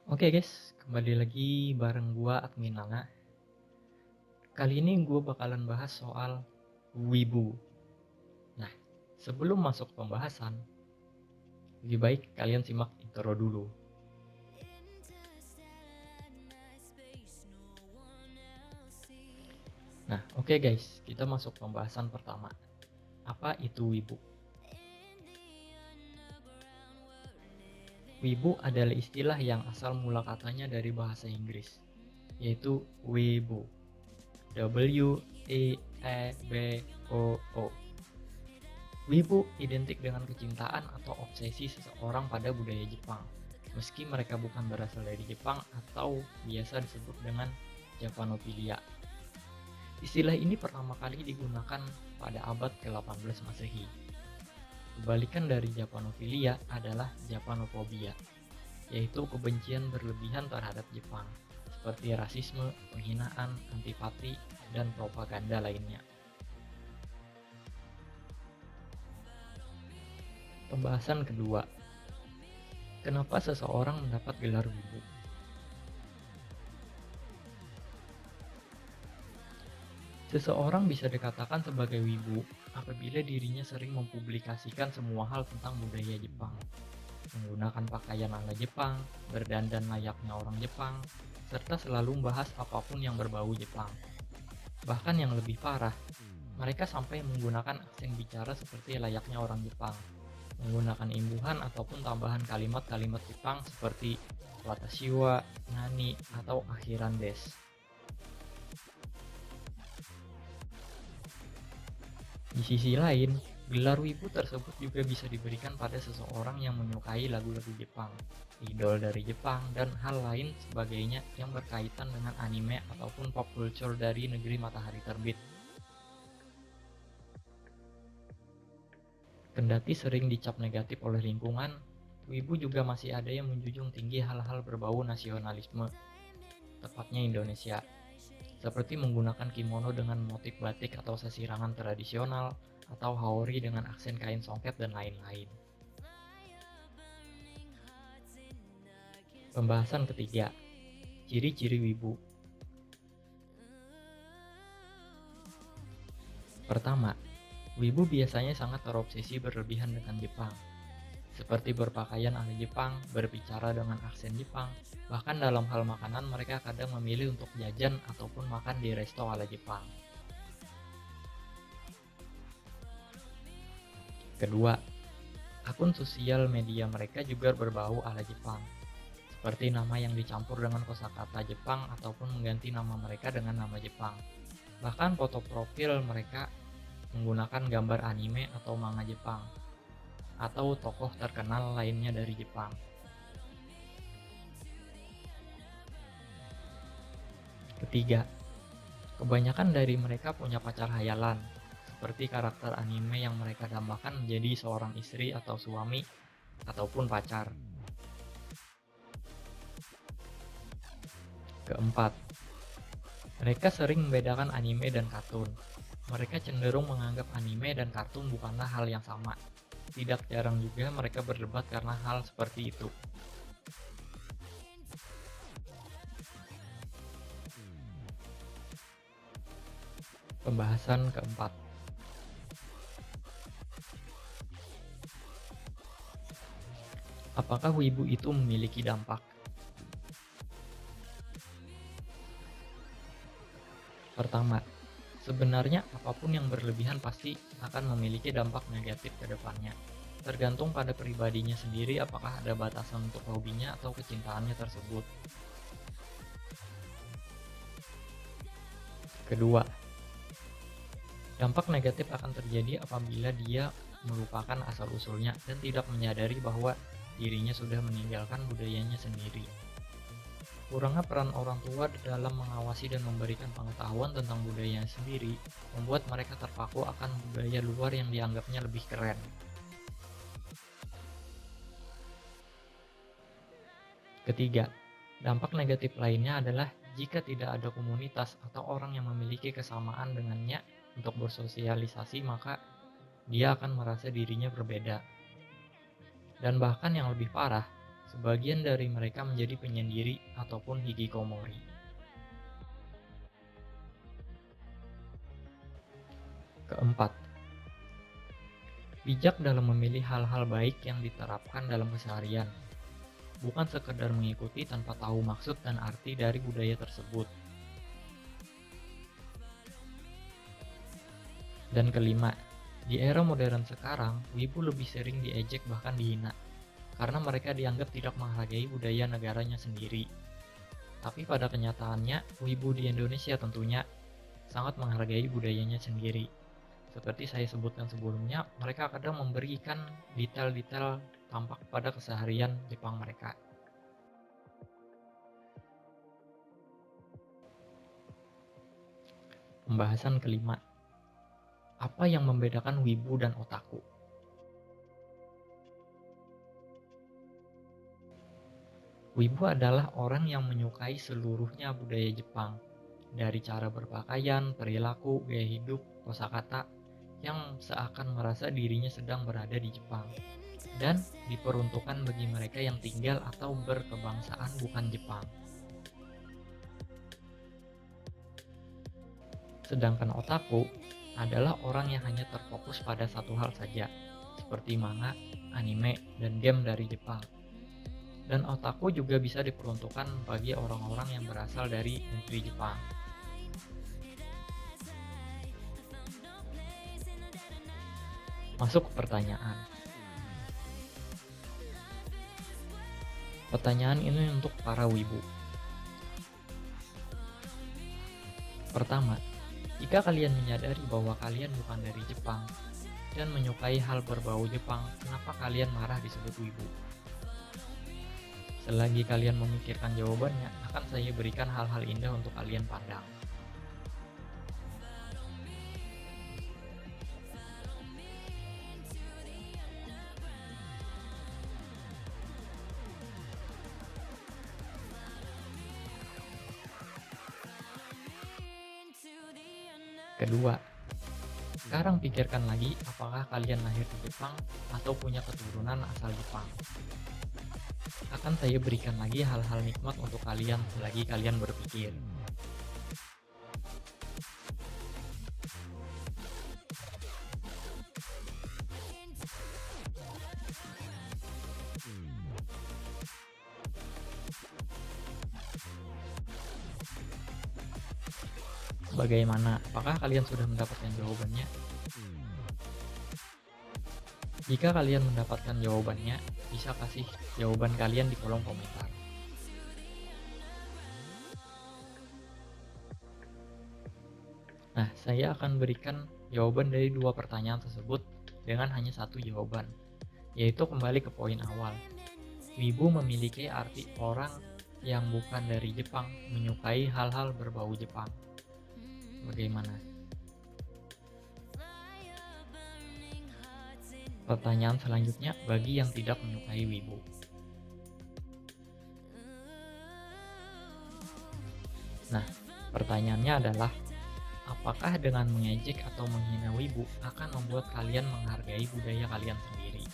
Oke guys, kembali lagi bareng gua admin Nana. Kali ini gua bakalan bahas soal wibu. Nah, sebelum masuk pembahasan, lebih baik kalian simak intro dulu. Nah, oke guys, kita masuk pembahasan pertama. Apa itu wibu? Wibu adalah istilah yang asal mula katanya dari bahasa Inggris, yaitu weebo. W-E-E-B-O-O. Wibu identik dengan kecintaan atau obsesi seseorang pada budaya Jepang, meski mereka bukan berasal dari Jepang atau biasa disebut dengan Japanophilia. Istilah ini pertama kali digunakan pada abad ke-18 Masehi. Kebalikan dari Japanophilia adalah Japanophobia, yaitu kebencian berlebihan terhadap Jepang, seperti rasisme, penghinaan, antipati, dan propaganda lainnya. Pembahasan kedua, kenapa seseorang mendapat gelar wibu? Seseorang bisa dikatakan sebagai wibu apabila dirinya sering mempublikasikan semua hal tentang budaya Jepang, menggunakan pakaian ala Jepang, berdandan layaknya orang Jepang, serta selalu membahas apapun yang berbau Jepang. Bahkan yang lebih parah, mereka sampai menggunakan aksen bicara seperti layaknya orang Jepang, menggunakan imbuhan ataupun tambahan kalimat-kalimat Jepang seperti watashi wa, nani, atau akhiran des. Di sisi lain, gelar wibu tersebut juga bisa diberikan pada seseorang yang menyukai lagu-lagu Jepang, idol dari Jepang, dan hal lain sebagainya yang berkaitan dengan anime ataupun pop culture dari negeri matahari terbit. Kendati sering dicap negatif oleh lingkungan, wibu juga masih ada yang menjunjung tinggi hal-hal berbau nasionalisme, tepatnya Indonesia, seperti menggunakan kimono dengan motif batik atau sesirangan tradisional, atau haori dengan aksen kain songket dan lain-lain. Pembahasan ketiga, ciri-ciri wibu. Pertama, wibu biasanya sangat terobsesi berlebihan dengan Jepang, seperti berpakaian ala Jepang, berbicara dengan aksen Jepang, bahkan dalam hal makanan mereka kadang memilih untuk jajan ataupun makan di resto ala Jepang. Kedua, akun sosial media mereka juga berbau ala Jepang, seperti nama yang dicampur dengan kosakata Jepang ataupun mengganti nama mereka dengan nama Jepang. Bahkan foto profil mereka menggunakan gambar anime atau manga Jepang, atau tokoh terkenal lainnya dari Jepang. Ketiga, kebanyakan dari mereka punya pacar hayalan, seperti karakter anime yang mereka dambakan menjadi seorang istri atau suami, ataupun pacar. Keempat, mereka sering membedakan anime dan kartun. Mereka cenderung menganggap anime dan kartun bukanlah hal yang sama. Tidak jarang juga mereka berdebat karena hal seperti itu. Pembahasan keempat, apakah wibu itu memiliki dampak? Pertama, sebenarnya apapun yang berlebihan pasti akan memiliki dampak negatif ke depannya. Tergantung pada pribadinya sendiri apakah ada batasan untuk hobinya atau kecintaannya tersebut. Kedua, dampak negatif akan terjadi apabila dia melupakan asal-usulnya dan tidak menyadari bahwa dirinya sudah meninggalkan budayanya sendiri. Kurangnya peran orang tua dalam mengawasi dan memberikan pengetahuan tentang budayanya sendiri membuat mereka terpaku akan budaya luar yang dianggapnya lebih keren. Ketiga, dampak negatif lainnya adalah jika tidak ada komunitas atau orang yang memiliki kesamaan dengannya untuk bersosialisasi, maka dia akan merasa dirinya berbeda. Dan bahkan yang lebih parah, Sebagian dari mereka menjadi penyendiri ataupun hikikomori. Keempat, bijak dalam memilih hal-hal baik yang diterapkan dalam keseharian, bukan sekedar mengikuti tanpa tahu maksud dan arti dari budaya tersebut. Dan kelima, di era modern sekarang, wibu lebih sering diejek bahkan dihina, karena mereka dianggap tidak menghargai budaya negaranya sendiri. Tapi pada kenyataannya, wibu di Indonesia tentunya sangat menghargai budayanya sendiri. Seperti saya sebutkan sebelumnya, mereka kadang memberikan detail-detail tampak pada keseharian Jepang mereka. Pembahasan kelima, apa yang membedakan wibu dan otaku? Wibu adalah orang yang menyukai seluruhnya budaya Jepang, dari cara berpakaian, perilaku, gaya hidup, kosakata, yang seakan merasa dirinya sedang berada di Jepang, dan diperuntukkan bagi mereka yang tinggal atau berkebangsaan bukan Jepang. Sedangkan otaku adalah orang yang hanya terfokus pada satu hal saja, seperti manga, anime, dan game dari Jepang. Dan otaku juga bisa diperuntukkan bagi orang-orang yang berasal dari negeri Jepang. Masuk ke pertanyaan. Pertanyaan ini untuk para wibu. Pertama, jika kalian menyadari bahwa kalian bukan dari Jepang dan menyukai hal berbau Jepang, kenapa kalian marah disebut wibu? Selagi kalian memikirkan jawabannya, akan saya berikan hal-hal indah untuk kalian pandang. Kedua, sekarang pikirkan lagi apakah kalian lahir di Jepang atau punya keturunan asal Jepang. Akan saya berikan lagi hal-hal nikmat untuk kalian selagi kalian berpikir. Bagaimana? Apakah kalian sudah mendapatkan jawabannya? Jika kalian mendapatkan jawabannya, bisa kasih jawaban kalian di kolom komentar. Nah, saya akan berikan jawaban dari dua pertanyaan tersebut dengan hanya satu jawaban, yaitu kembali ke poin awal. Wibu memiliki arti orang yang bukan dari Jepang, menyukai hal-hal berbau Jepang. Bagaimana? Pertanyaan selanjutnya bagi yang tidak menyukai wibu. Nah, pertanyaannya adalah, apakah dengan mengejek atau menghina wibu akan membuat kalian menghargai budaya kalian sendiri?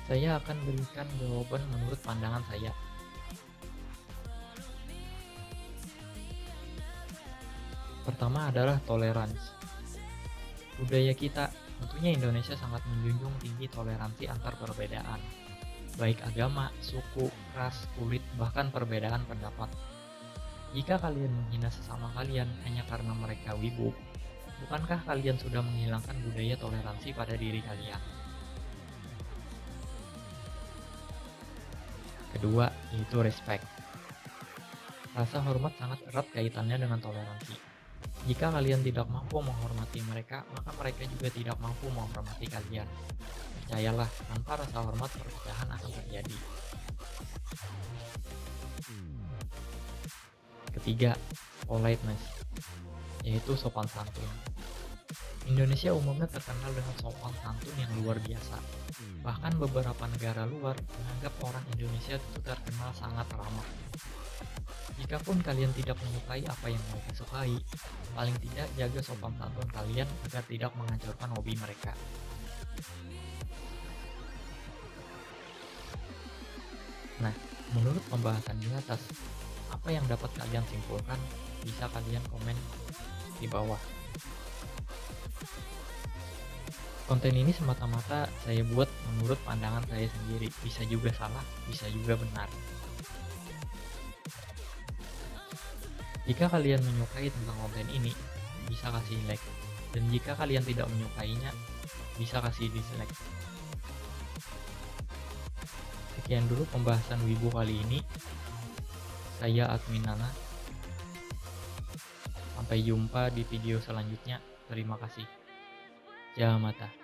Saya akan berikan jawaban menurut pandangan saya. Pertama adalah toleransi. Budaya kita, tentunya Indonesia sangat menjunjung tinggi toleransi antar perbedaan, baik agama, suku, ras, kulit, bahkan perbedaan pendapat. Jika kalian menghina sesama kalian hanya karena mereka wibu, bukankah kalian sudah menghilangkan budaya toleransi pada diri kalian? Kedua, yaitu respect. Rasa hormat sangat erat kaitannya dengan toleransi. Jika kalian tidak mampu menghormati mereka, maka mereka juga tidak mampu menghormati kalian. Percayalah, tanpa rasa hormat perpecahan akan terjadi. Ketiga, politeness, yaitu sopan santun. Indonesia umumnya terkenal dengan sopan santun yang luar biasa. Bahkan beberapa negara luar menganggap orang Indonesia itu terkenal sangat ramah. Jikapun kalian tidak menyukai apa yang mereka sukai, paling tidak jaga sopan santun kalian agar tidak menghancurkan hobi mereka. Menurut pembahasan di atas, apa yang dapat kalian simpulkan? Bisa kalian komen di bawah. Konten ini semata-mata saya buat menurut pandangan saya sendiri. Bisa juga salah, bisa juga benar. Jika kalian menyukai tentang konten ini, bisa kasih like. Dan jika kalian tidak menyukainya, bisa kasih dislike. Sekian dulu pembahasan Wibu kali ini. Saya Admin Nana. Sampai jumpa di video selanjutnya. Terima kasih. Jaha mata.